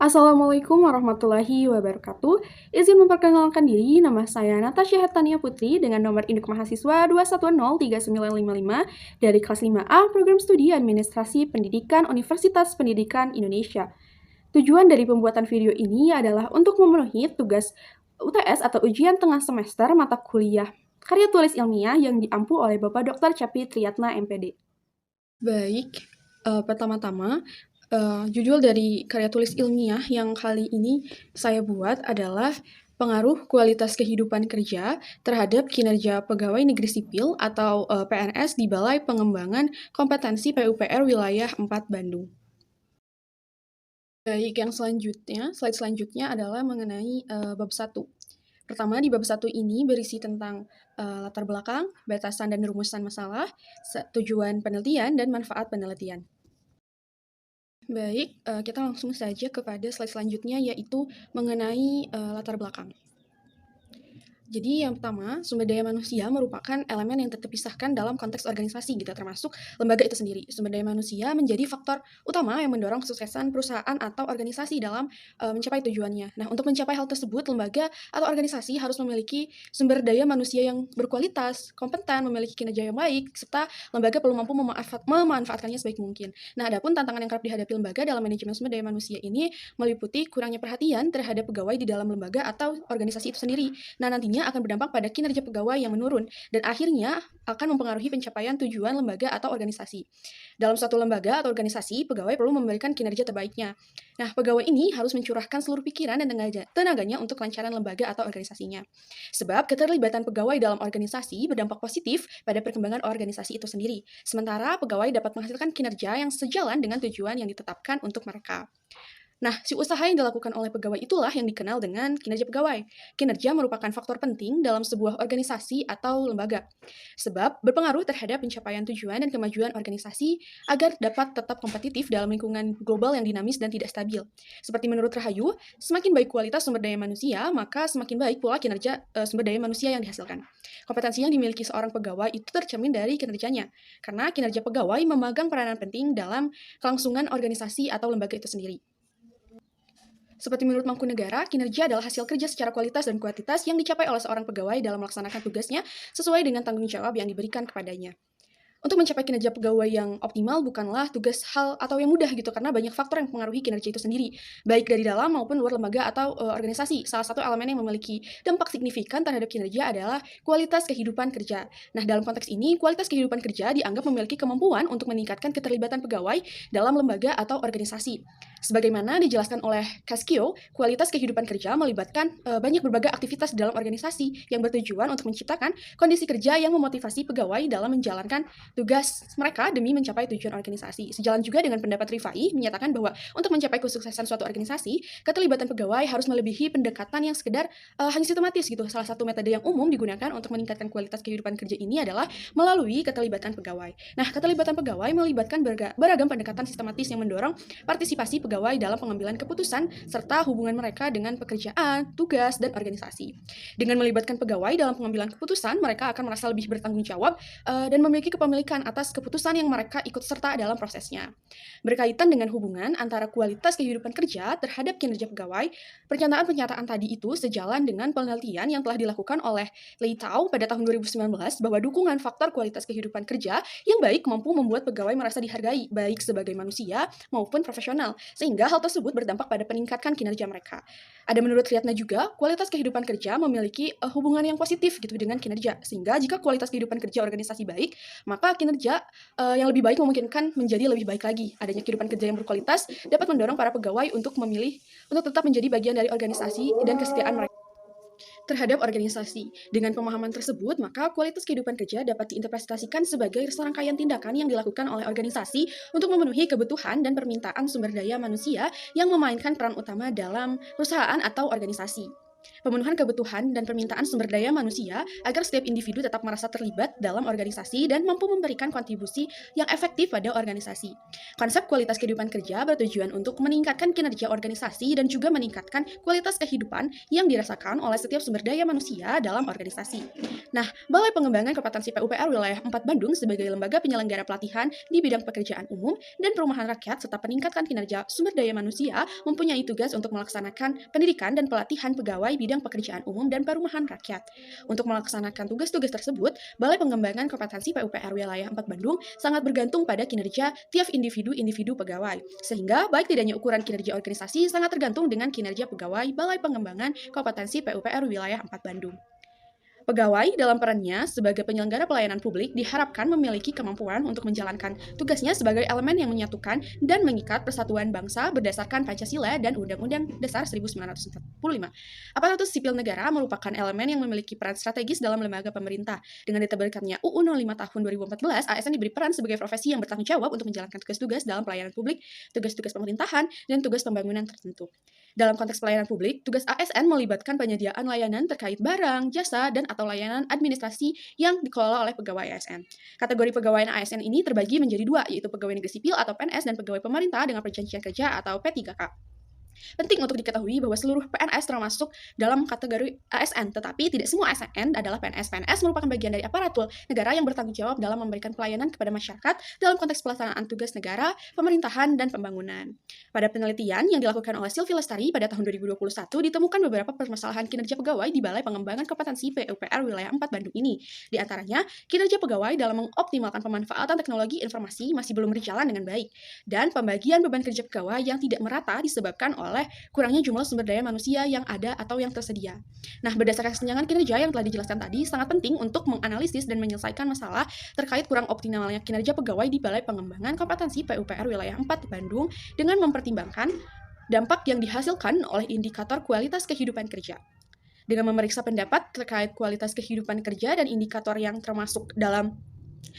Assalamualaikum warahmatullahi wabarakatuh. Izin memperkenalkan diri, nama saya Natasha Hetania Putri dengan nomor induk mahasiswa 2103955 dari kelas 5A Program Studi Administrasi Pendidikan Universitas Pendidikan Indonesia. Tujuan dari pembuatan video ini adalah untuk memenuhi tugas UTS atau ujian tengah semester mata kuliah karya tulis ilmiah yang diampu oleh Bapak Dr. Capi Triyatna MPD. Baik, pertama-tama judul dari karya tulis ilmiah yang kali ini saya buat adalah pengaruh kualitas kehidupan kerja terhadap kinerja pegawai negeri sipil atau PNS di Balai Pengembangan Kompetensi PUPR Wilayah 4 Bandung. Baik, yang selanjutnya, slide selanjutnya adalah mengenai bab 1. Pertama, di bab 1 ini berisi tentang latar belakang, batasan dan rumusan masalah, tujuan penelitian, dan manfaat penelitian. Baik, kita langsung saja kepada slide selanjutnya, yaitu mengenai latar belakang. Jadi yang pertama, sumber daya manusia merupakan elemen yang terpisahkan dalam konteks organisasi gitu, termasuk lembaga itu sendiri. Sumber daya manusia menjadi faktor utama yang mendorong kesuksesan perusahaan atau organisasi dalam mencapai tujuannya. Nah, untuk mencapai hal tersebut, lembaga atau organisasi harus memiliki sumber daya manusia yang berkualitas, kompeten, memiliki kinerja yang baik, serta lembaga perlu mampu memanfaatkannya sebaik mungkin. Nah, adapun tantangan yang kerap dihadapi lembaga dalam manajemen sumber daya manusia ini meliputi kurangnya perhatian terhadap pegawai di dalam lembaga atau organisasi itu sendiri. Nah, nantinya akan berdampak pada kinerja pegawai yang menurun dan akhirnya akan mempengaruhi pencapaian tujuan lembaga atau organisasi. Dalam suatu lembaga atau organisasi, pegawai perlu memberikan kinerja terbaiknya. Nah, pegawai ini harus mencurahkan seluruh pikiran dan tenaganya untuk kelancaran lembaga atau organisasinya. Sebab keterlibatan pegawai dalam organisasi berdampak positif pada perkembangan organisasi itu sendiri. Sementara pegawai dapat menghasilkan kinerja yang sejalan dengan tujuan yang ditetapkan untuk mereka. Nah, si usaha yang dilakukan oleh pegawai itulah yang dikenal dengan kinerja pegawai. Kinerja merupakan faktor penting dalam sebuah organisasi atau lembaga, sebab berpengaruh terhadap pencapaian tujuan dan kemajuan organisasi agar dapat tetap kompetitif dalam lingkungan global yang dinamis dan tidak stabil. Seperti menurut Rahayu, semakin baik kualitas sumber daya manusia, maka semakin baik pula kinerja sumber daya manusia yang dihasilkan. Kompetensi yang dimiliki seorang pegawai itu tercermin dari kinerjanya, karena kinerja pegawai memegang peranan penting dalam kelangsungan organisasi atau lembaga itu sendiri. Seperti menurut Mangkunegara, kinerja adalah hasil kerja secara kualitas dan kuantitas yang dicapai oleh seorang pegawai dalam melaksanakan tugasnya sesuai dengan tanggung jawab yang diberikan kepadanya. Untuk mencapai kinerja pegawai yang optimal bukanlah tugas hal atau yang mudah gitu, karena banyak faktor yang mempengaruhi kinerja itu sendiri, baik dari dalam maupun luar lembaga atau organisasi. Salah satu elemen yang memiliki dampak signifikan terhadap kinerja adalah kualitas kehidupan kerja. Nah, dalam konteks ini, kualitas kehidupan kerja dianggap memiliki kemampuan untuk meningkatkan keterlibatan pegawai dalam lembaga atau organisasi. Sebagaimana dijelaskan oleh Cascio, kualitas kehidupan kerja melibatkan banyak berbagai aktivitas di dalam organisasi yang bertujuan untuk menciptakan kondisi kerja yang memotivasi pegawai dalam menjalankan tugas mereka demi mencapai tujuan organisasi. Sejalan juga dengan pendapat Rifai menyatakan bahwa untuk mencapai kesuksesan suatu organisasi, keterlibatan pegawai harus melebihi pendekatan yang sekedar hanya sistematis gitu. Salah satu metode yang umum digunakan untuk meningkatkan kualitas kehidupan kerja ini adalah melalui keterlibatan pegawai. Nah, keterlibatan pegawai melibatkan beragam pendekatan sistematis yang mendorong partisipasi pegawai dalam pengambilan keputusan serta hubungan mereka dengan pekerjaan, tugas, dan organisasi. Dengan melibatkan pegawai dalam pengambilan keputusan, mereka akan merasa lebih bertanggung jawab dan memiliki kepemilikan atas keputusan yang mereka ikut serta dalam prosesnya. Berkaitan dengan hubungan antara kualitas kehidupan kerja terhadap kinerja pegawai, pernyataan-pernyataan tadi itu sejalan dengan penelitian yang telah dilakukan oleh Leitao pada tahun 2019 bahwa dukungan faktor kualitas kehidupan kerja yang baik mampu membuat pegawai merasa dihargai, baik sebagai manusia maupun profesional, sehingga hal tersebut berdampak pada peningkatan kinerja mereka. Ada menurut Triatna juga, kualitas kehidupan kerja memiliki hubungan yang positif gitu dengan kinerja, sehingga jika kualitas kehidupan kerja organisasi baik, maka kinerja yang lebih baik memungkinkan menjadi lebih baik lagi. Adanya kehidupan kerja yang berkualitas dapat mendorong para pegawai untuk memilih untuk tetap menjadi bagian dari organisasi dan kesetiaan mereka terhadap organisasi. Dengan pemahaman tersebut, maka kualitas kehidupan kerja dapat diinterpretasikan sebagai serangkaian tindakan yang dilakukan oleh organisasi untuk memenuhi kebutuhan dan permintaan sumber daya manusia yang memainkan peran utama dalam perusahaan atau organisasi. Pemenuhan kebutuhan dan permintaan sumber daya manusia agar setiap individu tetap merasa terlibat dalam organisasi dan mampu memberikan kontribusi yang efektif pada organisasi. Konsep kualitas kehidupan kerja bertujuan untuk meningkatkan kinerja organisasi dan juga meningkatkan kualitas kehidupan yang dirasakan oleh setiap sumber daya manusia dalam organisasi. Nah, Balai Pengembangan Kompetensi PUPR Wilayah 4 Bandung sebagai lembaga penyelenggara pelatihan di bidang pekerjaan umum dan perumahan rakyat serta peningkatan kinerja sumber daya manusia mempunyai tugas untuk melaksanakan pendidikan dan pelatihan pegawai bidang pekerjaan umum dan perumahan rakyat. Untuk melaksanakan tugas-tugas tersebut, Balai Pengembangan Kompetensi PUPR Wilayah 4 Bandung sangat bergantung pada kinerja tiap individu-individu pegawai, sehingga baik tidaknya ukuran kinerja organisasi sangat tergantung dengan kinerja pegawai Balai Pengembangan Kompetensi PUPR Wilayah 4 Bandung. Pegawai dalam perannya sebagai penyelenggara pelayanan publik diharapkan memiliki kemampuan untuk menjalankan tugasnya sebagai elemen yang menyatukan dan mengikat persatuan bangsa berdasarkan Pancasila dan Undang-Undang Dasar 1945. Aparatur sipil negara merupakan elemen yang memiliki peran strategis dalam lembaga pemerintah. Dengan diterbitkannya UU 05 tahun 2014, ASN diberi peran sebagai profesi yang bertanggung jawab untuk menjalankan tugas-tugas dalam pelayanan publik, tugas-tugas pemerintahan, dan tugas pembangunan tertentu. Dalam konteks pelayanan publik, tugas ASN melibatkan penyediaan layanan terkait barang, jasa, dan atau layanan administrasi yang dikelola oleh pegawai ASN. Kategori pegawai ASN ini terbagi menjadi dua, yaitu pegawai negeri sipil atau PNS dan pegawai pemerintah dengan perjanjian kerja atau P3K. Penting untuk diketahui bahwa seluruh PNS termasuk dalam kategori ASN, tetapi tidak semua ASN adalah PNS. PNS merupakan bagian dari aparatur negara yang bertanggung jawab dalam memberikan pelayanan kepada masyarakat dalam konteks pelaksanaan tugas negara, pemerintahan, dan pembangunan. Pada penelitian yang dilakukan oleh Sylvie Lestari pada tahun 2021, ditemukan beberapa permasalahan kinerja pegawai di Balai Pengembangan Kompetensi PUPR Wilayah 4 Bandung ini. Di antaranya, kinerja pegawai dalam mengoptimalkan pemanfaatan teknologi informasi masih belum berjalan dengan baik, dan pembagian beban kerja pegawai yang tidak merata disebabkan oleh kurangnya jumlah sumber daya manusia yang ada atau yang tersedia. Nah, berdasarkan kesenjangan kinerja yang telah dijelaskan tadi, sangat penting untuk menganalisis dan menyelesaikan masalah terkait kurang optimalnya kinerja pegawai di Balai Pengembangan Kompetensi PUPR Wilayah 4 Bandung dengan mempertimbangkan dampak yang dihasilkan oleh indikator kualitas kehidupan kerja. Dengan memeriksa pendapat terkait kualitas kehidupan kerja dan indikator yang termasuk dalam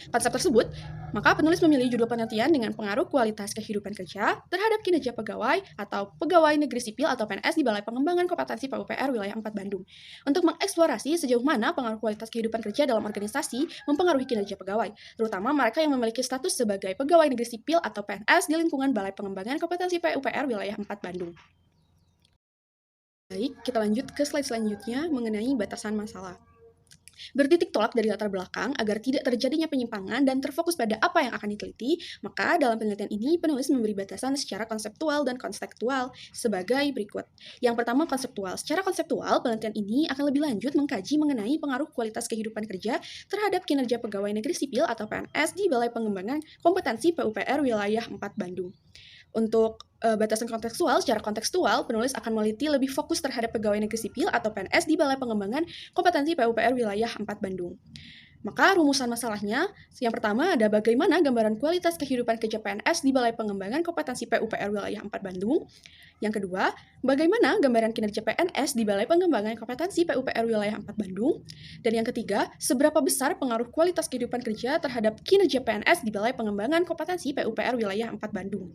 konsep tersebut, maka penulis memilih judul penelitian dengan pengaruh kualitas kehidupan kerja terhadap kinerja pegawai atau pegawai negeri sipil atau PNS di Balai Pengembangan Kompetensi PUPR Wilayah 4 Bandung untuk mengeksplorasi sejauh mana pengaruh kualitas kehidupan kerja dalam organisasi mempengaruhi kinerja pegawai, terutama mereka yang memiliki status sebagai pegawai negeri sipil atau PNS di lingkungan Balai Pengembangan Kompetensi PUPR Wilayah 4 Bandung. Baik, kita lanjut ke slide selanjutnya mengenai batasan masalah. Bertitik tolak dari latar belakang agar tidak terjadinya penyimpangan dan terfokus pada apa yang akan diteliti, maka dalam penelitian ini penulis memberi batasan secara konseptual dan kontekstual sebagai berikut. Yang pertama, konseptual. Secara konseptual, penelitian ini akan lebih lanjut mengkaji mengenai pengaruh kualitas kehidupan kerja terhadap kinerja pegawai negeri sipil atau PNS di Balai Pengembangan Kompetensi PUPR Wilayah 4 Bandung. Untuk batasan kontekstual, secara kontekstual, penulis akan meneliti lebih fokus terhadap pegawai negeri sipil atau PNS di Balai Pengembangan Kompetensi PUPR Wilayah 4 Bandung. Maka rumusan masalahnya, yang pertama ada bagaimana gambaran kualitas kehidupan kerja PNS di Balai Pengembangan Kompetensi PUPR Wilayah 4 Bandung. Yang kedua, bagaimana gambaran kinerja PNS di Balai Pengembangan Kompetensi PUPR Wilayah 4 Bandung. Dan yang ketiga, seberapa besar pengaruh kualitas kehidupan kerja terhadap kinerja PNS di Balai Pengembangan Kompetensi PUPR Wilayah 4 Bandung.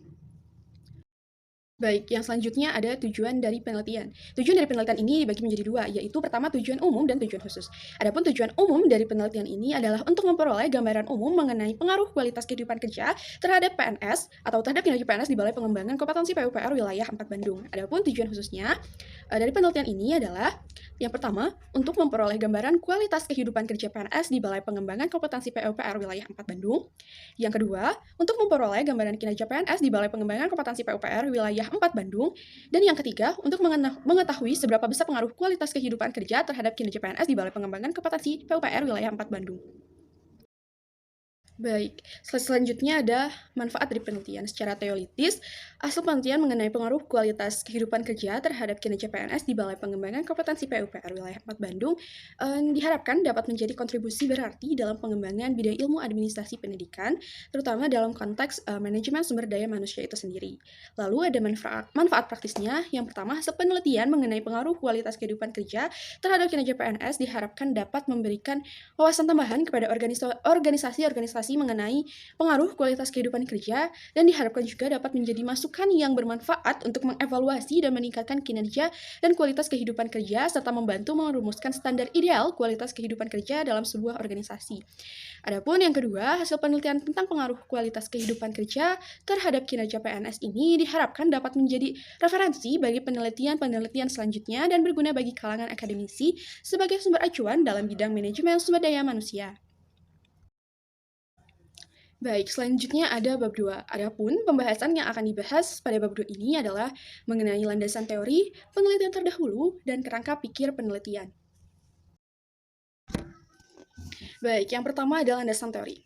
Baik, yang selanjutnya ada tujuan dari penelitian. Tujuan dari penelitian ini dibagi menjadi dua, yaitu pertama tujuan umum dan tujuan khusus. Adapun tujuan umum dari penelitian ini adalah untuk memperoleh gambaran umum mengenai pengaruh kualitas kehidupan kerja terhadap PNS atau terhadap kinerja PNS di Balai Pengembangan Kompetensi PUPR Wilayah 4 Bandung. Adapun tujuan khususnya dari penelitian ini adalah yang pertama, untuk memperoleh gambaran kualitas kehidupan kerja PNS di Balai Pengembangan Kompetensi PUPR Wilayah 4 Bandung. Yang kedua, untuk memperoleh gambaran kinerja PNS di Balai Pengembangan Kompetensi PUPR Wilayah 4 Bandung. Dan yang ketiga, untuk mengetahui seberapa besar pengaruh kualitas kehidupan kerja terhadap kinerja PNS di Balai Pengembangan Kompetensi PUPR Wilayah 4 Bandung. Baik, selanjutnya ada manfaat dari penelitian. Secara teoritis, hasil penelitian mengenai pengaruh kualitas kehidupan kerja terhadap kinerja PNS di Balai Pengembangan Kompetensi PUPR Wilayah 4 Bandung diharapkan dapat menjadi kontribusi berarti dalam pengembangan bidang ilmu administrasi pendidikan, terutama dalam konteks manajemen sumber daya manusia itu sendiri. Lalu ada manfaat praktisnya. Yang pertama, hasil penelitian mengenai pengaruh kualitas kehidupan kerja terhadap kinerja PNS diharapkan dapat memberikan wawasan tambahan kepada organisasi-organisasi evaluasi mengenai pengaruh kualitas kehidupan kerja dan diharapkan juga dapat menjadi masukan yang bermanfaat untuk mengevaluasi dan meningkatkan kinerja dan kualitas kehidupan kerja serta membantu merumuskan standar ideal kualitas kehidupan kerja dalam sebuah organisasi. Adapun yang kedua, hasil penelitian tentang pengaruh kualitas kehidupan kerja terhadap kinerja PNS ini diharapkan dapat menjadi referensi bagi penelitian-penelitian selanjutnya dan berguna bagi kalangan akademisi sebagai sumber acuan dalam bidang manajemen sumber daya manusia. Baik, selanjutnya ada bab 2. Adapun pembahasan yang akan dibahas pada bab 2 ini adalah mengenai landasan teori, penelitian terdahulu, dan kerangka pikir penelitian. Baik, yang pertama adalah landasan teori.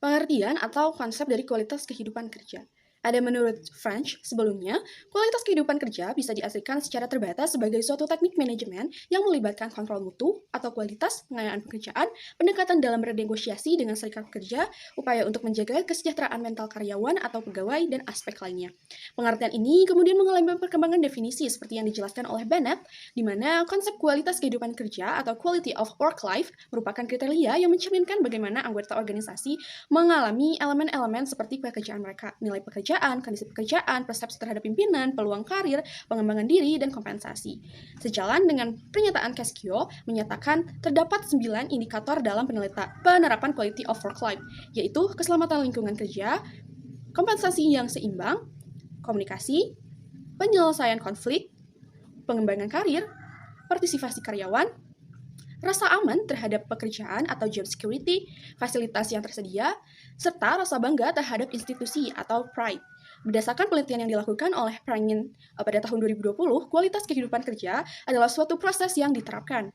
Pengertian atau konsep dari kualitas kehidupan kerja. Ada menurut French sebelumnya, kualitas kehidupan kerja bisa diartikan secara terbatas sebagai suatu teknik manajemen yang melibatkan kontrol mutu atau kualitas, pengayaan pekerjaan, pendekatan dalam bernegosiasi dengan serikat pekerja, upaya untuk menjaga kesejahteraan mental karyawan atau pegawai, dan aspek lainnya. Pengertian ini kemudian mengalami perkembangan definisi seperti yang dijelaskan oleh Bennett, di mana konsep kualitas kehidupan kerja atau quality of work life merupakan kriteria yang mencerminkan bagaimana anggota organisasi mengalami elemen-elemen seperti pekerjaan mereka, nilai pekerjaan, kondisi pekerjaan, persepsi terhadap pimpinan, peluang karir, pengembangan diri, dan kompensasi. Sejalan dengan pernyataan Cascio menyatakan terdapat 9 indikator dalam penerapan quality of work life, yaitu keselamatan lingkungan kerja, kompensasi yang seimbang, komunikasi, penyelesaian konflik, pengembangan karir, partisipasi karyawan, rasa aman terhadap pekerjaan atau job security, fasilitas yang tersedia, serta rasa bangga terhadap institusi atau pride. Berdasarkan penelitian yang dilakukan oleh Prangen pada tahun 2020, kualitas kehidupan kerja adalah suatu proses yang diterapkan.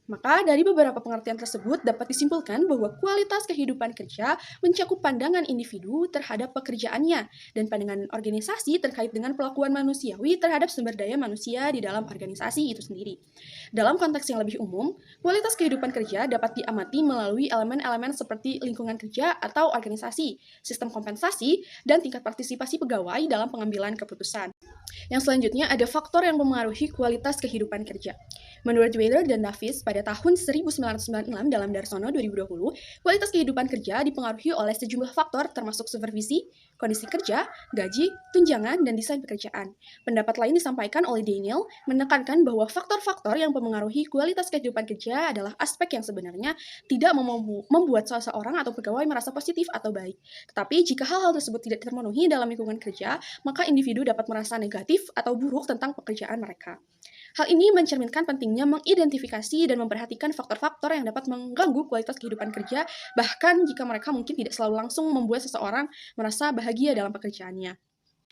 Maka dari beberapa pengertian tersebut dapat disimpulkan bahwa kualitas kehidupan kerja mencakup pandangan individu terhadap pekerjaannya dan pandangan organisasi terkait dengan perlakuan manusiawi terhadap sumber daya manusia di dalam organisasi itu sendiri. Dalam konteks yang lebih umum, kualitas kehidupan kerja dapat diamati melalui elemen-elemen seperti lingkungan kerja atau organisasi, sistem kompensasi, dan tingkat partisipasi pegawai dalam pengambilan keputusan. Yang selanjutnya ada faktor yang mempengaruhi kualitas kehidupan kerja. Menurut Wheeler dan Davis, pada tahun 1996 dalam Darsono 2020, kualitas kehidupan kerja dipengaruhi oleh sejumlah faktor termasuk supervisi, kondisi kerja, gaji, tunjangan, dan desain pekerjaan. Pendapat lain disampaikan oleh Daniel, menekankan bahwa faktor-faktor yang mempengaruhi kualitas kehidupan kerja adalah aspek yang sebenarnya tidak membuat seseorang atau pegawai merasa positif atau baik. Tetapi jika hal-hal tersebut tidak terpenuhi dalam lingkungan kerja, maka individu dapat merasa negatif atau buruk tentang pekerjaan mereka. Hal ini mencerminkan pentingnya mengidentifikasi dan memperhatikan faktor-faktor yang dapat mengganggu kualitas kehidupan kerja, bahkan jika mereka mungkin tidak selalu langsung membuat seseorang merasa bahagia dalam pekerjaannya.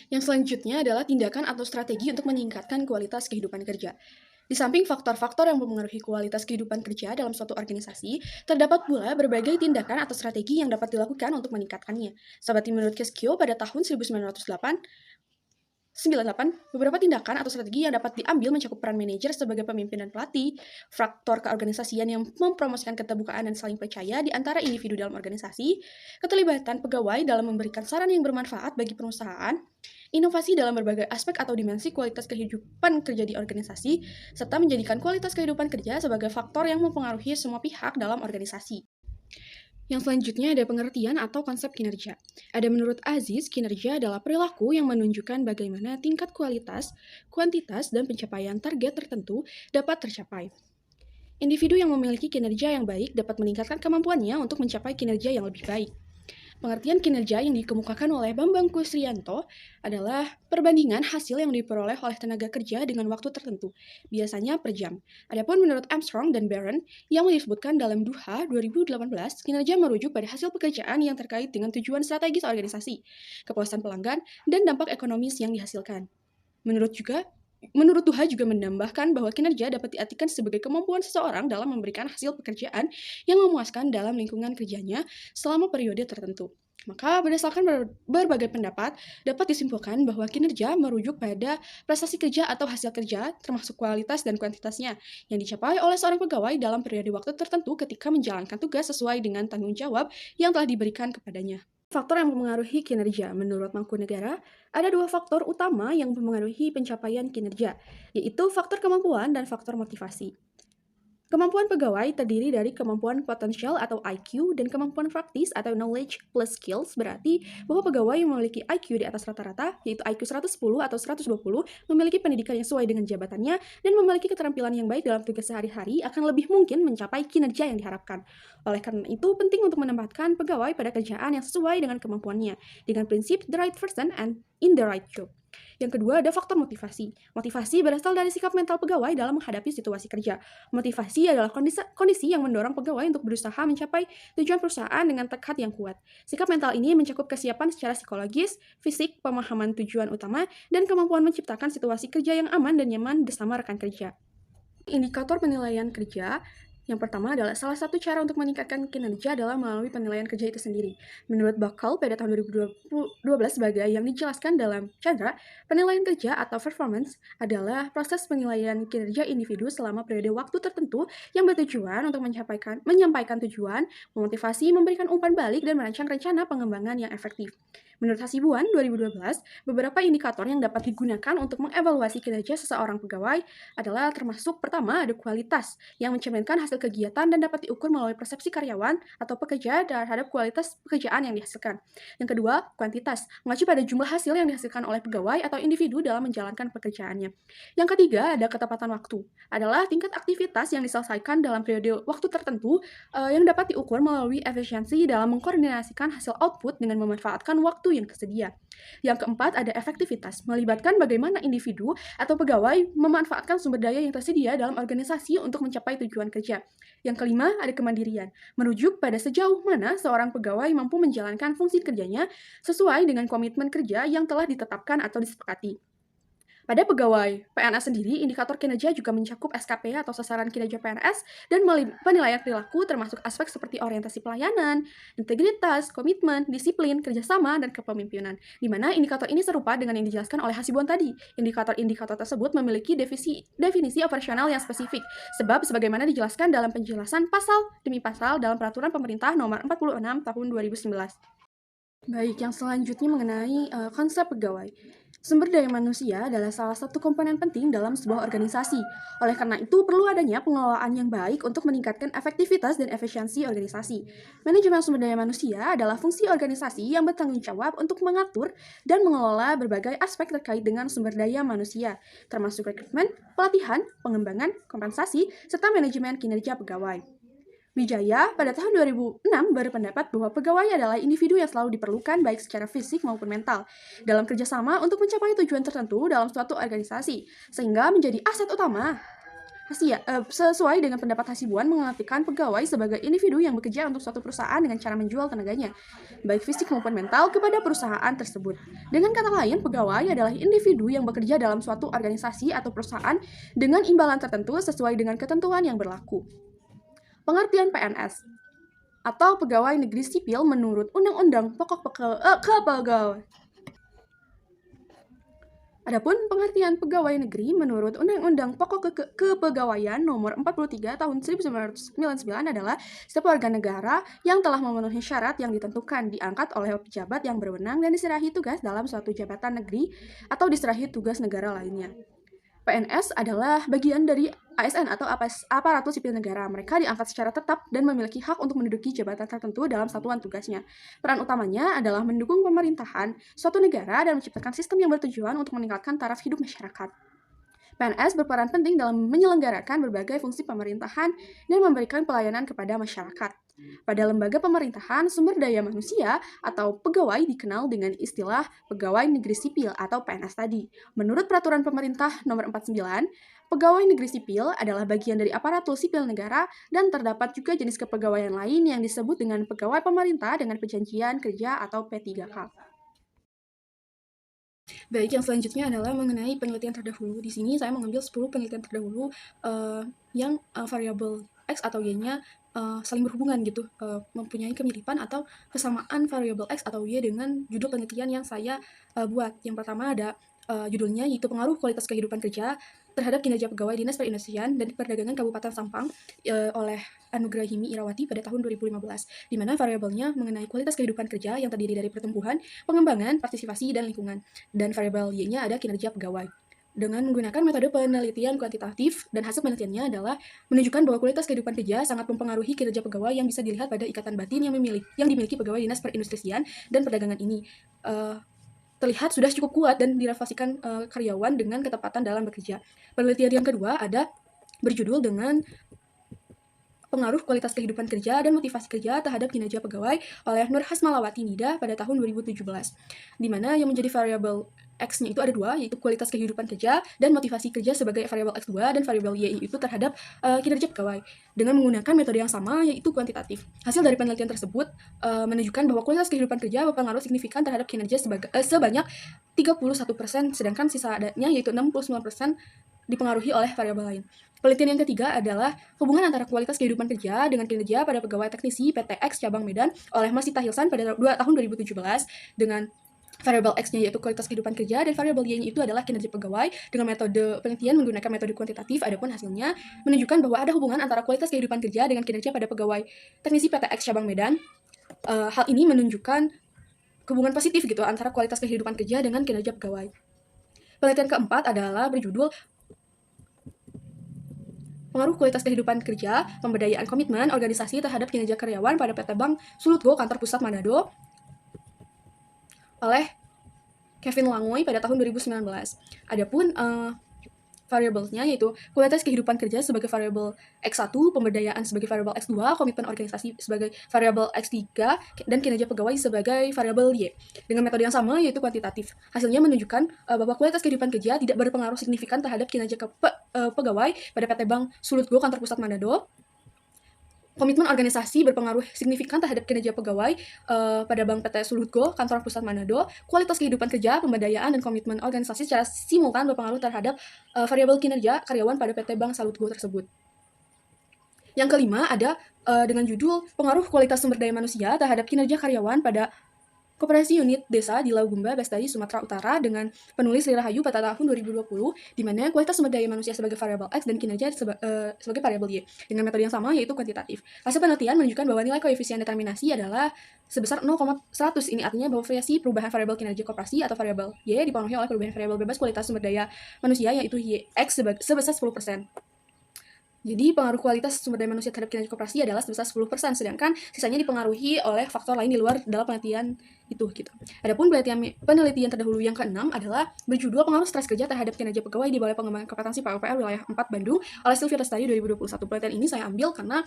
Yang selanjutnya adalah tindakan atau strategi untuk meningkatkan kualitas kehidupan kerja. Di samping faktor-faktor yang mempengaruhi kualitas kehidupan kerja dalam suatu organisasi, terdapat pula berbagai tindakan atau strategi yang dapat dilakukan untuk meningkatkannya. Seperti menurut Cascio pada tahun 1998, beberapa tindakan atau strategi yang dapat diambil mencakup peran manajer sebagai pemimpin dan pelatih, faktor keorganisasian yang mempromosikan keterbukaan dan saling percaya di antara individu dalam organisasi, keterlibatan pegawai dalam memberikan saran yang bermanfaat bagi perusahaan, inovasi dalam berbagai aspek atau dimensi kualitas kehidupan kerja di organisasi, serta menjadikan kualitas kehidupan kerja sebagai faktor yang mempengaruhi semua pihak dalam organisasi. Yang selanjutnya ada pengertian atau konsep kinerja. Ada menurut Aziz, kinerja adalah perilaku yang menunjukkan bagaimana tingkat kualitas, kuantitas, dan pencapaian target tertentu dapat tercapai. Individu yang memiliki kinerja yang baik dapat meningkatkan kemampuannya untuk mencapai kinerja yang lebih baik. Pengertian kinerja yang dikemukakan oleh Bambang Kusrianto adalah perbandingan hasil yang diperoleh oleh tenaga kerja dengan waktu tertentu, biasanya per jam. Adapun menurut Armstrong dan Barron, yang disebutkan dalam Duha 2018, kinerja merujuk pada hasil pekerjaan yang terkait dengan tujuan strategis organisasi, kepuasan pelanggan, dan dampak ekonomis yang dihasilkan. Menurut Duha juga menambahkan bahwa kinerja dapat diartikan sebagai kemampuan seseorang dalam memberikan hasil pekerjaan yang memuaskan dalam lingkungan kerjanya selama periode tertentu. Maka berdasarkan berbagai pendapat, dapat disimpulkan bahwa kinerja merujuk pada prestasi kerja atau hasil kerja, termasuk kualitas dan kuantitasnya, yang dicapai oleh seorang pegawai dalam periode waktu tertentu ketika menjalankan tugas sesuai dengan tanggung jawab yang telah diberikan kepadanya. Faktor yang mempengaruhi kinerja menurut Mangkunegara, ada 2 faktor utama yang mempengaruhi pencapaian kinerja, yaitu faktor kemampuan dan faktor motivasi. Kemampuan pegawai terdiri dari kemampuan potensial atau IQ dan kemampuan praktis atau knowledge plus skills, berarti bahwa pegawai yang memiliki IQ di atas rata-rata, yaitu IQ 110 atau 120, memiliki pendidikan yang sesuai dengan jabatannya dan memiliki keterampilan yang baik dalam tugas sehari-hari akan lebih mungkin mencapai kinerja yang diharapkan. Oleh karena itu, penting untuk menempatkan pegawai pada kerjaan yang sesuai dengan kemampuannya, dengan prinsip the right person and in the right job. Yang kedua, ada faktor motivasi. Motivasi berasal dari sikap mental pegawai dalam menghadapi situasi kerja. Motivasi adalah kondisi yang mendorong pegawai untuk berusaha mencapai tujuan perusahaan dengan tekad yang kuat. Sikap mental ini mencakup kesiapan secara psikologis, fisik, pemahaman tujuan utama, dan kemampuan menciptakan situasi kerja yang aman dan nyaman bersama rekan kerja. Indikator penilaian kerja yang pertama adalah salah satu cara untuk meningkatkan kinerja adalah melalui penilaian kerja itu sendiri. Menurut Buckle pada tahun 2012 sebagai yang dijelaskan dalam Chandra, penilaian kerja atau performance adalah proses penilaian kinerja individu selama periode waktu tertentu yang bertujuan untuk menyampaikan tujuan, memotivasi, memberikan umpan balik, dan merancang rencana pengembangan yang efektif. Menurut Hasibuan 2012, beberapa indikator yang dapat digunakan untuk mengevaluasi kinerja seseorang pegawai adalah termasuk pertama ada kualitas yang mencerminkan hasil kegiatan dan dapat diukur melalui persepsi karyawan atau pekerja terhadap kualitas pekerjaan yang dihasilkan. Yang kedua, kuantitas, mengacu pada jumlah hasil yang dihasilkan oleh pegawai atau individu dalam menjalankan pekerjaannya. Yang ketiga, ada ketepatan waktu, adalah tingkat aktivitas yang diselesaikan dalam periode waktu tertentu yang dapat diukur melalui efisiensi dalam mengkoordinasikan hasil output dengan memanfaatkan waktu yang tersedia. Yang keempat, ada efektivitas, melibatkan bagaimana individu atau pegawai memanfaatkan sumber daya yang tersedia dalam organisasi untuk mencapai tujuan kerja. Yang kelima, ada kemandirian, merujuk pada sejauh mana seorang pegawai mampu menjalankan fungsi kerjanya sesuai dengan komitmen kerja yang telah ditetapkan atau disepakati. Pada pegawai PNS sendiri, indikator kinerja juga mencakup SKP atau sasaran kinerja PNS dan penilaian perilaku termasuk aspek seperti orientasi pelayanan, integritas, komitmen, disiplin, kerjasama, dan kepemimpinan. Di mana indikator ini serupa dengan yang dijelaskan oleh Hasibuan tadi. Indikator-indikator tersebut memiliki definisi operasional yang spesifik, sebab sebagaimana dijelaskan dalam penjelasan pasal demi pasal dalam Peraturan Pemerintah Nomor 46 Tahun 2019. Baik, yang selanjutnya mengenai konsep pegawai. Sumber daya manusia adalah salah satu komponen penting dalam sebuah organisasi. Oleh karena itu, perlu adanya pengelolaan yang baik untuk meningkatkan efektivitas dan efisiensi organisasi. Manajemen sumber daya manusia adalah fungsi organisasi yang bertanggung jawab untuk mengatur dan mengelola berbagai aspek terkait dengan sumber daya manusia, termasuk rekrutmen, pelatihan, pengembangan, kompensasi, serta manajemen kinerja pegawai. Wijaya pada tahun 2006 berpendapat bahwa pegawai adalah individu yang selalu diperlukan baik secara fisik maupun mental dalam kerjasama untuk mencapai tujuan tertentu dalam suatu organisasi, sehingga menjadi aset utama. Sesuai dengan pendapat Hasibuan mengartikan pegawai sebagai individu yang bekerja untuk suatu perusahaan dengan cara menjual tenaganya, baik fisik maupun mental, kepada perusahaan tersebut. Dengan kata lain, pegawai adalah individu yang bekerja dalam suatu organisasi atau perusahaan dengan imbalan tertentu sesuai dengan ketentuan yang berlaku. Pengertian PNS atau pegawai negeri sipil menurut Undang-Undang Pokok Kepegawaian. Adapun pengertian pegawai negeri menurut Undang-Undang Pokok Kepegawaian Nomor 43 Tahun 1999 adalah setiap warga negara yang telah memenuhi syarat yang ditentukan, diangkat oleh pejabat yang berwenang dan diserahi tugas dalam suatu jabatan negeri atau diserahi tugas negara lainnya. PNS adalah bagian dari ASN atau aparatur sipil negara. Mereka diangkat secara tetap dan memiliki hak untuk menduduki jabatan tertentu dalam satuan tugasnya. Peran utamanya adalah mendukung pemerintahan suatu negara dan menciptakan sistem yang bertujuan untuk meningkatkan taraf hidup masyarakat. PNS berperan penting dalam menyelenggarakan berbagai fungsi pemerintahan dan memberikan pelayanan kepada masyarakat. Pada lembaga pemerintahan, sumber daya manusia atau pegawai dikenal dengan istilah pegawai negeri sipil atau PNS tadi. Menurut Peraturan Pemerintah Nomor 49, pegawai negeri sipil adalah bagian dari aparatur sipil negara dan terdapat juga jenis kepegawaian lain yang disebut dengan pegawai pemerintah dengan perjanjian kerja atau P3K. Baik, yang selanjutnya adalah mengenai penelitian terdahulu. Di sini saya mengambil 10 penelitian terdahulu yang variabel X atau Y-nya saling berhubungan gitu, mempunyai kemiripan atau kesamaan variabel X atau Y dengan judul penelitian yang saya buat. Yang pertama ada judulnya yaitu pengaruh kualitas kehidupan kerja terhadap kinerja pegawai Dinas Perindustrian dan Perdagangan Kabupaten Sampang oleh Anugrahimi Irawati pada tahun 2015, di mana variabelnya mengenai kualitas kehidupan kerja yang terdiri dari pertumbuhan, pengembangan, partisipasi, dan lingkungan. Dan variabel Y-nya ada kinerja pegawai. dengan menggunakan metode penelitian kuantitatif, dan hasil penelitiannya adalah menunjukkan bahwa kualitas kehidupan kerja sangat mempengaruhi kinerja pegawai yang bisa dilihat pada ikatan batin yang dimiliki pegawai Dinas Perindustrian dan Perdagangan ini. Terlihat sudah cukup kuat dan direfleksikan karyawan dengan ketepatan dalam bekerja. Penelitian yang kedua ada berjudul dengan pengaruh kualitas kehidupan kerja dan motivasi kerja terhadap kinerja pegawai oleh Nur Hasmalawati Nida pada tahun 2017, di mana yang menjadi variabel X-nya itu ada dua, yaitu kualitas kehidupan kerja dan motivasi kerja sebagai variabel X2, dan variabel Y itu terhadap kinerja pegawai dengan menggunakan metode yang sama, yaitu kuantitatif. Hasil dari penelitian tersebut menunjukkan bahwa kualitas kehidupan kerja berpengaruh signifikan terhadap kinerja sebanyak 31%, sedangkan sisanya yaitu 69% dipengaruhi oleh variabel lain. Penelitian yang ketiga adalah hubungan antara kualitas kehidupan kerja dengan kinerja pada pegawai teknisi PTX Cabang Medan oleh Masita Hilsan pada tahun 2017, dengan variabel X-nya yaitu kualitas kehidupan kerja dan variabel Y-nya itu adalah kinerja pegawai. Dengan metode penelitian menggunakan metode kuantitatif, adapun hasilnya menunjukkan bahwa ada hubungan antara kualitas kehidupan kerja dengan kinerja pada pegawai teknisi PTX Cabang Medan. Hal ini menunjukkan hubungan positif gitu antara kualitas kehidupan kerja dengan kinerja pegawai. Penelitian keempat adalah berjudul pengaruh kualitas kehidupan kerja, pemberdayaan komitmen organisasi terhadap kinerja karyawan pada PT Bank Sulutgo Kantor Pusat Manado oleh Kevin Langoy pada tahun 2019. Adapun variabelnya yaitu kualitas kehidupan kerja sebagai variabel X1, pemberdayaan sebagai variabel X2, komitmen organisasi sebagai variabel X3, dan kinerja pegawai sebagai variabel Y. Dengan metode yang sama yaitu kuantitatif. Hasilnya menunjukkan bahwa kualitas kehidupan kerja tidak berpengaruh signifikan terhadap kinerja pegawai pada PT Bank Sulutgo Kantor Pusat Manado. Komitmen organisasi berpengaruh signifikan terhadap kinerja pegawai pada Bank PT Sulutgo Kantor Pusat Manado. Kualitas kehidupan kerja, pemberdayaan, dan komitmen organisasi secara simultan berpengaruh terhadap variabel kinerja karyawan pada PT Bank Sulutgo tersebut. Yang kelima ada dengan judul pengaruh kualitas sumber daya manusia terhadap kinerja karyawan pada Koperasi Unit Desa di Laugumba, Bestari, Sumatera Utara, dengan penulis Rira Hayu pada tahun 2020, di mana kualitas sumber daya manusia sebagai variabel X dan kinerja sebagai variabel Y, dengan metode yang sama yaitu kuantitatif. Hasil penelitian menunjukkan bahwa nilai koefisien determinasi adalah sebesar 0,100. Ini artinya bahwa variasi perubahan variabel kinerja koperasi atau variabel Y dipengaruhi oleh perubahan variabel bebas kualitas sumber daya manusia yaitu X sebesar 10%. Jadi pengaruh kualitas sumber daya manusia terhadap kinerja koperasi adalah sebesar 10%, sedangkan sisanya dipengaruhi oleh faktor lain di luar dalam penelitian itu gitu. Adapun penelitian terdahulu yang keenam adalah berjudul pengaruh stres kerja terhadap kinerja pegawai di Balai Pengembangan Kompetensi PUPR Wilayah 4 Bandung oleh Sylvia Lestari 2021. Penelitian ini saya ambil karena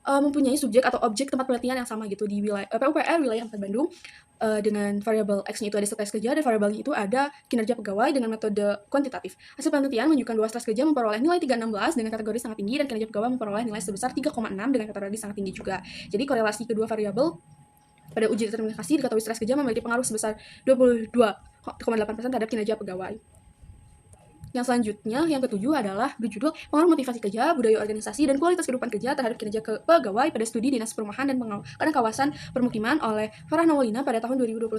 mempunyai subjek atau objek tempat penelitian yang sama gitu di wilayah PUPR Wilayah 4 Bandung. Dengan variabel X-nya itu ada stres kerja dan variabelnya itu ada kinerja pegawai dengan metode kuantitatif. Hasil penelitian menunjukkan bahwa stres kerja memperoleh nilai 316 dengan kategori sangat tinggi, dan kinerja pegawai memperoleh nilai sebesar 3,6 dengan kategori sangat tinggi juga. Jadi korelasi kedua variabel pada uji determinasi diketahui stres kerja memiliki pengaruh sebesar 22,8% terhadap kinerja pegawai. Yang selanjutnya, yang ketujuh adalah berjudul pengaruh motivasi kerja, budaya organisasi, dan kualitas kehidupan kerja terhadap kinerja pegawai pada studi Dinas Perumahan dan Kawasan Permukiman oleh Farah Nawalina pada tahun 2021.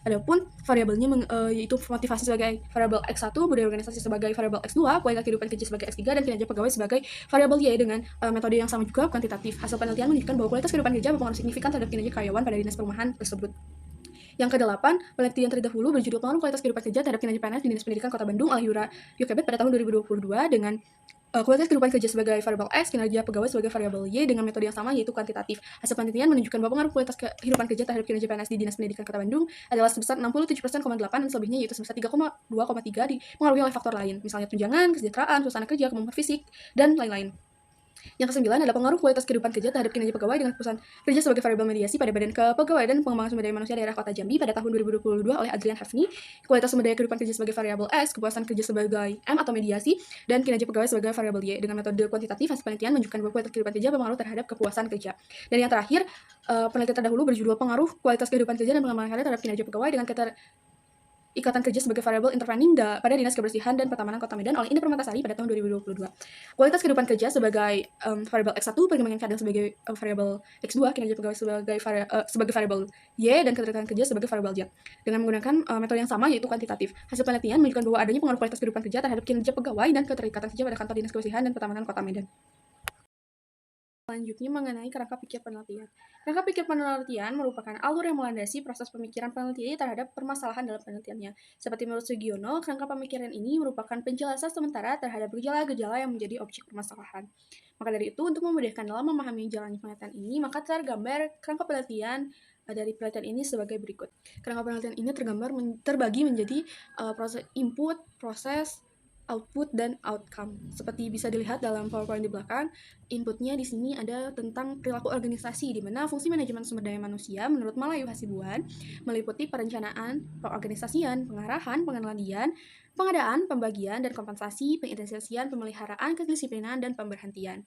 Adapun variabelnya yaitu motivasi sebagai variabel X1, budaya organisasi sebagai variabel X2, kualitas kehidupan kerja sebagai X3, dan kinerja pegawai sebagai variabel Y dengan metode yang sama juga kuantitatif. Hasil penelitian menunjukkan bahwa kualitas kehidupan kerja berpengaruh signifikan terhadap kinerja karyawan pada Dinas Perumahan tersebut. Yang kedelapan, penelitian terdahulu berjudul pengaruh kualitas kehidupan kerja terhadap kinerja PNS di Dinas Pendidikan Kota Bandung oleh Yura Yokebet pada tahun 2022 dengan kualitas kehidupan kerja sebagai variabel X, kinerja pegawai sebagai variabel Y dengan metode yang sama yaitu kuantitatif. Hasil penelitian menunjukkan bahwa pengaruh kualitas kehidupan kerja terhadap kinerja PNS di Dinas Pendidikan Kota Bandung adalah sebesar 67,8%, dan selebihnya yaitu sebesar 3,2,3 dipengaruhi oleh faktor lain, misalnya tunjangan, kesejahteraan, suasana kerja, kemampuan fisik, dan lain-lain. Yang kesembilan adalah pengaruh kualitas kehidupan kerja terhadap kinerja pegawai dengan keputusan kerja sebagai variabel mediasi pada Badan Kepegawaian dan Pengembangan Sumber Daya Manusia Daerah Kota Jambi pada tahun 2022 oleh Adrian Hafni. Kualitas sumber daya kehidupan kerja sebagai variabel S, kepuasan kerja sebagai M atau mediasi, dan kinerja pegawai sebagai variabel Y. Dengan metode kuantitatif, hasil penelitian menunjukkan bahwa kualitas kehidupan kerja berpengaruh terhadap kepuasan kerja. Dan yang terakhir, penelitian terdahulu berjudul pengaruh kualitas kehidupan kerja dan pengembangan karir terhadap kinerja pegawai dengan ikatan kerja sebagai variabel intervening pada Dinas Kebersihan dan Pertamanan Kota Medan oleh Ine Permatasari pada tahun 2022. Kualitas kehidupan kerja sebagai variabel X1, perkembangan keadaan sebagai variabel X2, kinerja pegawai sebagai variabel Y, dan keterikatan kerja sebagai variabel Z. Dengan menggunakan metode yang sama yaitu kuantitatif. Hasil penelitian menunjukkan bahwa adanya pengaruh kualitas kehidupan kerja terhadap kinerja pegawai dan keterikatan kerja pada Kantor Dinas Kebersihan dan Pertamanan Kota Medan. selanjutnya mengenai kerangka pikir penelitian. Kerangka pikir penelitian merupakan alur yang melandasi proses pemikiran peneliti terhadap permasalahan dalam penelitiannya. Seperti menurut Sugiono, kerangka pemikiran ini merupakan penjelasan sementara terhadap gejala-gejala yang menjadi objek permasalahan. Maka dari itu, untuk memudahkan dalam memahami jalannya penelitian ini, maka tergambar kerangka penelitian dari penelitian ini sebagai berikut. Kerangka penelitian ini terbagi menjadi proses input, proses, output, dan outcome. Seperti bisa dilihat dalam PowerPoint di belakang, inputnya di sini ada tentang perilaku organisasi, di mana fungsi manajemen sumber daya manusia menurut Malayu Hasibuan meliputi perencanaan, pengorganisasian, pengarahan, pengendalian, pengadaan, pembagian, dan kompensasi, pengidentifikasian, pemeliharaan, kedisiplinan, dan pemberhentian.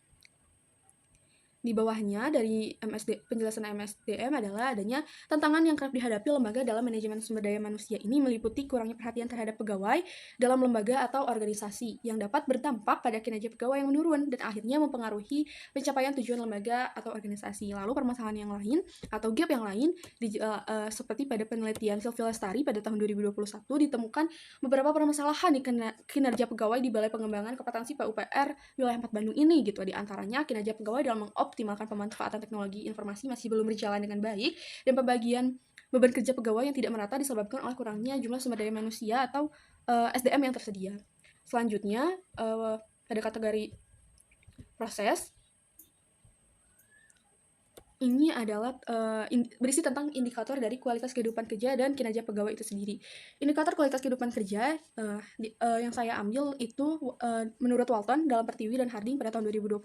Di bawahnya dari penjelasan MSDM adalah adanya tantangan yang kerap dihadapi lembaga dalam manajemen sumber daya manusia ini meliputi kurangnya perhatian terhadap pegawai dalam lembaga atau organisasi yang dapat berdampak pada kinerja pegawai yang menurun dan akhirnya mempengaruhi pencapaian tujuan lembaga atau organisasi. Lalu permasalahan yang lain atau gap yang lain seperti pada penelitian Sylvia Lestari pada tahun 2021 ditemukan beberapa permasalahan di kinerja pegawai di Balai Pengembangan Kompetensi PUPR Wilayah 4 Bandung ini gitu. Di antaranya kinerja pegawai dalam optimalkan pemanfaatan teknologi informasi masih belum berjalan dengan baik, dan pembagian beban kerja pegawai yang tidak merata disebabkan oleh kurangnya jumlah sumber daya manusia atau SDM yang tersedia. Selanjutnya, pada kategori proses, ini adalah berisi tentang indikator dari kualitas kehidupan kerja dan kinerja pegawai itu sendiri. Indikator kualitas kehidupan kerja yang saya ambil itu menurut Walton dalam Pertiwi dan Harding pada tahun 2021.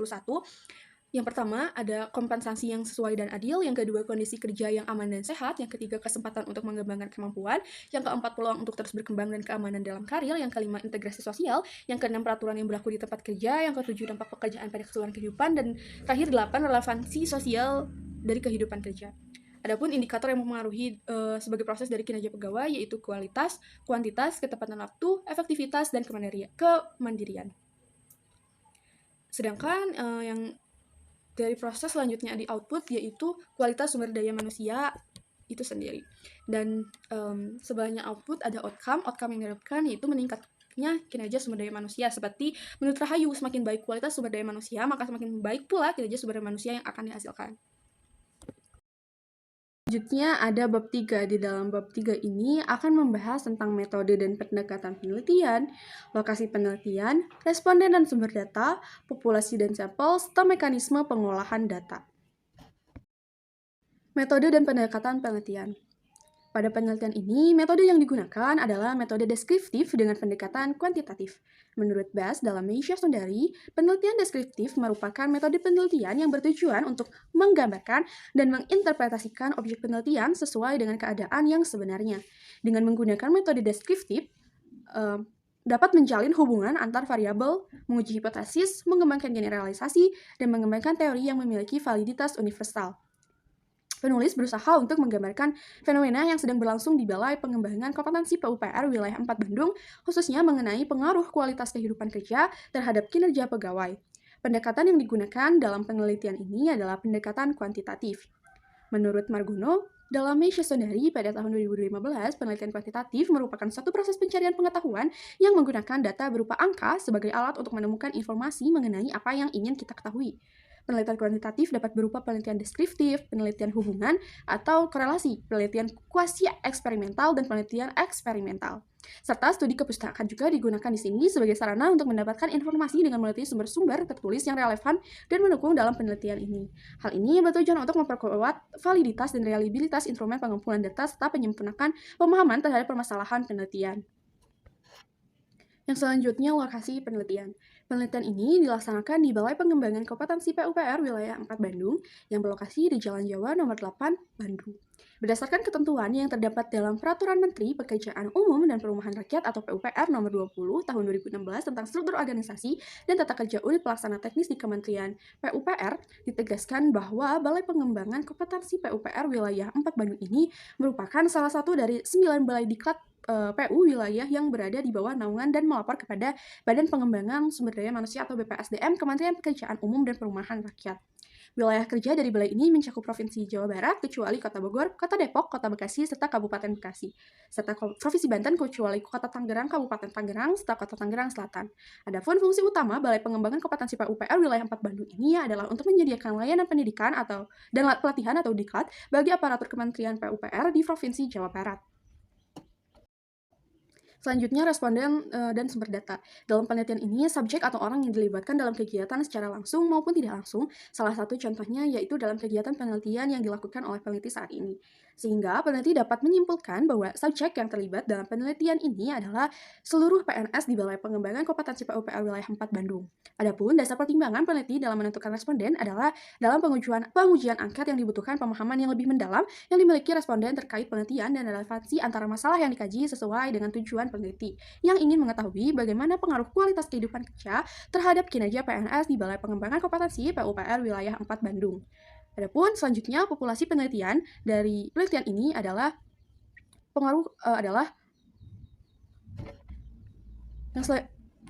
Yang pertama, ada kompensasi yang sesuai dan adil. Yang kedua, kondisi kerja yang aman dan sehat. Yang ketiga, kesempatan untuk mengembangkan kemampuan. Yang keempat, peluang untuk terus berkembang dan keamanan dalam karir. Yang kelima, integrasi sosial. Yang keenam, peraturan yang berlaku di tempat kerja. Yang ketujuh, dampak pekerjaan pada keseluruhan kehidupan. Dan terakhir, 8, relevansi sosial dari kehidupan kerja. Adapun indikator yang mempengaruhi sebagai proses dari kinerja pegawai yaitu kualitas, kuantitas, ketepatan waktu, efektivitas, dan kemandirian. Sedangkan yang dari proses selanjutnya di output yaitu kualitas sumber daya manusia itu sendiri. Dan sebelahnya output ada outcome yang diharapkan yaitu meningkatnya kinerja sumber daya manusia. Seperti menurut Rahayu, semakin baik kualitas sumber daya manusia, maka semakin baik pula kinerja sumber daya manusia yang akan dihasilkan. Selanjutnya ada bab 3. Di dalam bab 3 ini akan membahas tentang metode dan pendekatan penelitian, lokasi penelitian, responden dan sumber data, populasi dan sampel, serta mekanisme pengolahan data. Metode dan pendekatan penelitian. Pada penelitian ini, metode yang digunakan adalah metode deskriptif dengan pendekatan kuantitatif. Menurut Bass dalam Meisha Sundari, penelitian deskriptif merupakan metode penelitian yang bertujuan untuk menggambarkan dan menginterpretasikan objek penelitian sesuai dengan keadaan yang sebenarnya. Dengan menggunakan metode deskriptif, dapat menjalin hubungan antar variabel, menguji hipotesis, mengembangkan generalisasi, dan mengembangkan teori yang memiliki validitas universal. Penulis berusaha untuk menggambarkan fenomena yang sedang berlangsung di Balai Pengembangan Kompetensi PUPR Wilayah 4 Bandung, khususnya mengenai pengaruh kualitas kehidupan kerja terhadap kinerja pegawai. Pendekatan yang digunakan dalam penelitian ini adalah pendekatan kuantitatif. Menurut Margono, dalam Meisha Sundari pada tahun 2015, penelitian kuantitatif merupakan suatu proses pencarian pengetahuan yang menggunakan data berupa angka sebagai alat untuk menemukan informasi mengenai apa yang ingin kita ketahui. Penelitian kuantitatif dapat berupa penelitian deskriptif, penelitian hubungan, atau korelasi, penelitian kuasi eksperimental, dan penelitian eksperimental. Serta studi kepustakaan juga digunakan di sini sebagai sarana untuk mendapatkan informasi dengan meneliti sumber-sumber tertulis yang relevan dan mendukung dalam penelitian ini. Hal ini bertujuan untuk memperkuat validitas dan reliabilitas instrumen pengumpulan data serta menyempurnakan pemahaman terhadap permasalahan penelitian. Yang selanjutnya, lokasi penelitian. Penelitian ini dilaksanakan di Balai Pengembangan Kompetensi PUPR Wilayah 4 Bandung yang berlokasi di Jalan Jawa Nomor 8, Bandung. Berdasarkan ketentuan yang terdapat dalam Peraturan Menteri Pekerjaan Umum dan Perumahan Rakyat atau PUPR Nomor 20 Tahun 2016 tentang struktur organisasi dan tata kerja unit pelaksana teknis di Kementerian PUPR, ditegaskan bahwa Balai Pengembangan Kompetensi PUPR Wilayah 4 Bandung ini merupakan salah satu dari 9 balai diklat PU wilayah yang berada di bawah naungan dan melapor kepada Badan Pengembangan Sumber Daya Manusia atau BPSDM Kementerian Pekerjaan Umum dan Perumahan Rakyat. Wilayah kerja dari balai ini mencakup Provinsi Jawa Barat kecuali Kota Bogor, Kota Depok, Kota Bekasi, serta Kabupaten Bekasi, serta Provinsi Banten kecuali Kota Tangerang, Kabupaten Tangerang, serta Kota Tangerang Selatan. Adapun fungsi utama Balai Pengembangan Kompetensi PUPR Wilayah 4 Bandung ini adalah untuk menyediakan layanan pendidikan dan pelatihan atau diklat bagi aparatur Kementerian PUPR di Provinsi Jawa Barat. Selanjutnya, responden dan sumber data. Dalam penelitian ini, subjek atau orang yang dilibatkan dalam kegiatan secara langsung maupun tidak langsung, salah satu contohnya yaitu dalam kegiatan penelitian yang dilakukan oleh peneliti saat ini. Sehingga peneliti dapat menyimpulkan bahwa subjek yang terlibat dalam penelitian ini adalah seluruh PNS di Balai Pengembangan Kompetensi PUPR Wilayah 4 Bandung. Adapun dasar pertimbangan peneliti dalam menentukan responden adalah dalam pengujian angket yang dibutuhkan pemahaman yang lebih mendalam yang dimiliki responden terkait penelitian dan relevansi antara masalah yang dikaji sesuai dengan tujuan peneliti yang ingin mengetahui bagaimana pengaruh kualitas kehidupan kerja terhadap kinerja PNS di Balai Pengembangan Kompetensi PUPR Wilayah 4 Bandung. Adapun selanjutnya populasi penelitian dari penelitian ini adalah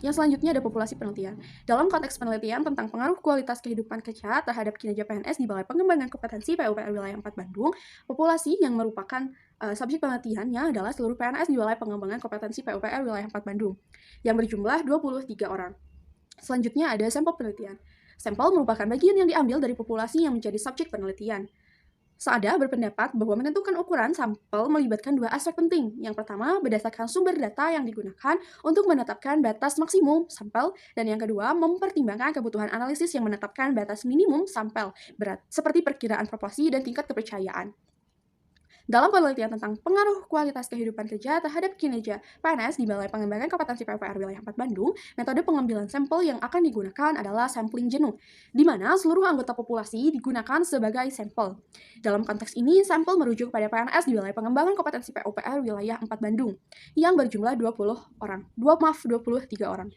yang selanjutnya ada populasi penelitian. Dalam konteks penelitian tentang pengaruh kualitas kehidupan kerja terhadap kinerja PNS di Balai Pengembangan Kompetensi PUPR Wilayah 4 Bandung, populasi yang merupakan subjek penelitiannya adalah seluruh PNS di Balai Pengembangan Kompetensi PUPR Wilayah 4 Bandung, yang berjumlah 23 orang. Selanjutnya ada sampel penelitian. Sampel merupakan bagian yang diambil dari populasi yang menjadi subjek penelitian. Saada berpendapat bahwa menentukan ukuran sampel melibatkan dua aspek penting. Yang pertama, berdasarkan sumber data yang digunakan untuk menetapkan batas maksimum sampel, dan yang kedua, mempertimbangkan kebutuhan analisis yang menetapkan batas minimum sampel, seperti perkiraan proporsi dan tingkat kepercayaan. Dalam penelitian tentang pengaruh kualitas kehidupan kerja terhadap kinerja PNS di Balai Pengembangan Kompetensi PUPR Wilayah 4 Bandung, metode pengambilan sampel yang akan digunakan adalah sampling jenuh, di mana seluruh anggota populasi digunakan sebagai sampel. Dalam konteks ini, sampel merujuk pada PNS di Balai Pengembangan Kompetensi PUPR Wilayah 4 Bandung, yang berjumlah 23 orang.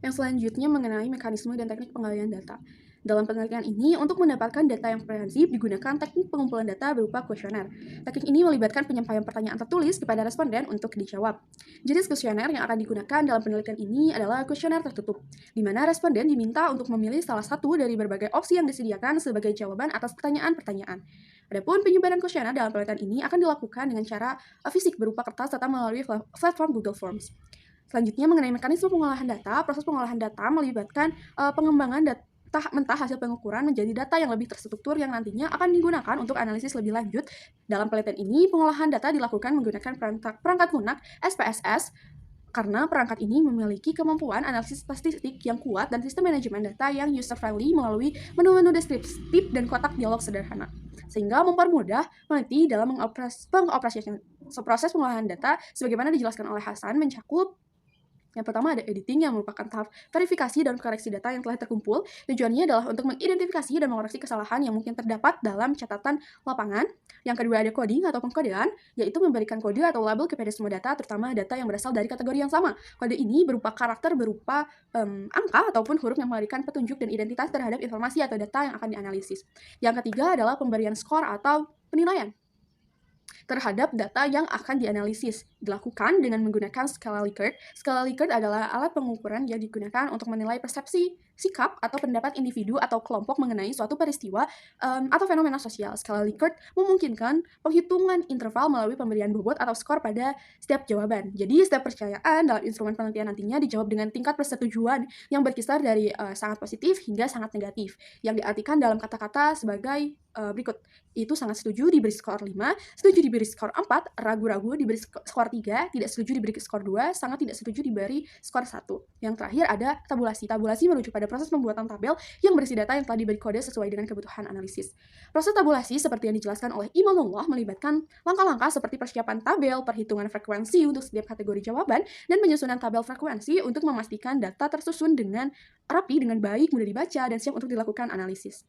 Yang selanjutnya mengenai mekanisme dan teknik penggalian data. Dalam penelitian ini, untuk mendapatkan data yang komprehensif digunakan teknik pengumpulan data berupa kuesioner. Teknik ini melibatkan penyampaian pertanyaan tertulis kepada responden untuk dijawab. Jenis kuesioner yang akan digunakan dalam penelitian ini adalah kuesioner tertutup, di mana responden diminta untuk memilih salah satu dari berbagai opsi yang disediakan sebagai jawaban atas pertanyaan-pertanyaan. Adapun penyebaran kuesioner dalam penelitian ini akan dilakukan dengan cara fisik berupa kertas serta melalui platform Google Forms. Selanjutnya mengenai mekanisme pengolahan data, proses pengolahan data melibatkan pengembangan data mentah hasil pengukuran menjadi data yang lebih terstruktur yang nantinya akan digunakan untuk analisis lebih lanjut. Dalam penelitian ini, pengolahan data dilakukan menggunakan perangkat lunak SPSS, karena perangkat ini memiliki kemampuan analisis statistik yang kuat dan sistem manajemen data yang user-friendly melalui menu-menu deskriptif dan kotak dialog sederhana, sehingga mempermudah peneliti dalam pengoperasian proses pengolahan data sebagaimana dijelaskan oleh Hasan mencakup. Yang pertama ada editing yang merupakan tahap verifikasi dan koreksi data yang telah terkumpul. Tujuannya adalah untuk mengidentifikasi dan mengoreksi kesalahan yang mungkin terdapat dalam catatan lapangan. Yang kedua ada coding atau pengkodean, yaitu memberikan kode atau label kepada semua data, terutama data yang berasal dari kategori yang sama. Kode ini berupa karakter berupa angka ataupun huruf yang memberikan petunjuk dan identitas terhadap informasi atau data yang akan dianalisis. Yang ketiga adalah pemberian skor atau penilaian terhadap data yang akan dianalisis, dilakukan dengan menggunakan skala Likert. Skala Likert adalah alat pengukuran yang digunakan untuk menilai persepsi, sikap, atau pendapat individu atau kelompok mengenai suatu peristiwa atau fenomena sosial. Skala Likert memungkinkan penghitungan interval melalui pemberian bobot atau skor pada setiap jawaban. Jadi, setiap percayaan dalam instrumen penelitian nantinya dijawab dengan tingkat persetujuan yang berkisar dari sangat positif hingga sangat negatif, yang diartikan dalam kata-kata sebagai berikut. Itu sangat setuju diberi skor 5, setuju diberi skor 4, ragu-ragu diberi skor 3, tidak setuju diberi skor 2, sangat tidak setuju diberi skor 1. Yang terakhir ada tabulasi. Tabulasi merujuk pada proses pembuatan tabel yang berisi data yang telah diberi kode sesuai dengan kebutuhan analisis. Proses tabulasi seperti yang dijelaskan oleh Imanullah melibatkan langkah-langkah seperti persiapan tabel, perhitungan frekuensi untuk setiap kategori jawaban, dan penyusunan tabel frekuensi untuk memastikan data tersusun dengan rapi, dengan baik, mudah dibaca, dan siap untuk dilakukan analisis.